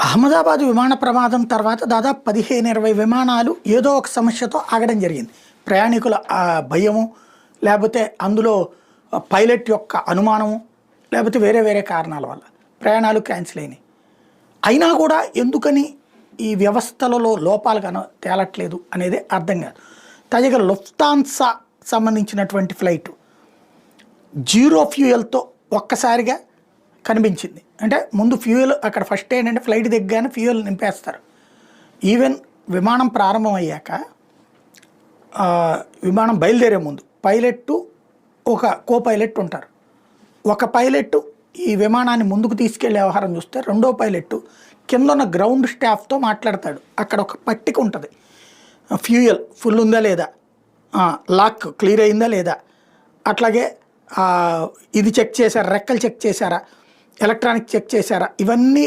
అహ్మదాబాద్ విమాన ప్రమాదం తర్వాత దాదాపు 15-20 విమానాలు ఏదో ఒక సమస్యతో ఆగడం జరిగింది. ప్రయాణికుల భయము, లేకపోతే అందులో పైలట్ యొక్క అనుమానము, లేకపోతే వేరే వేరే కారణాల వల్ల ప్రయాణాలు క్యాన్సిల్ అయినాయి. అయినా కూడా ఎందుకని ఈ వ్యవస్థలలో లోపాలు తేలట్లేదు అనేది అర్థం కాదు. తాజాగా లుఫ్తాన్సా సంబంధించినటువంటి ఫ్లైట్ జీరో ఫ్యూయల్తో ఒక్కసారిగా కనిపించింది. అంటే ముందు ఫ్యూయల్ అక్కడ ఫస్ట్ ఏంటంటే ఫ్లైట్ దిగ్గానే ఫ్యూయల్ నింపేస్తారు. ఈవెన్ విమానం ప్రారంభం అయ్యాక విమానం బయలుదేరే ముందు పైలట్ ఒక కో పైలట్ ఉంటారు. ఒక పైలట్ ఈ విమానాన్ని ముందుకు తీసుకెళ్లే వ్యవహారం చూస్తే రెండో పైలట్ కింద ఉన్న గ్రౌండ్ స్టాఫ్తో మాట్లాడతాడు. అక్కడ ఒక పట్టిక ఉంటుంది, ఫ్యూయల్ ఫుల్ ఉందా లేదా, లాక్ క్లియర్ అయిందా లేదా, అట్లాగే ఇది చెక్ చేశారా, రెక్కలు చెక్ చేశారా, ఎలక్ట్రానిక్ చెక్ చేశారా, ఇవన్నీ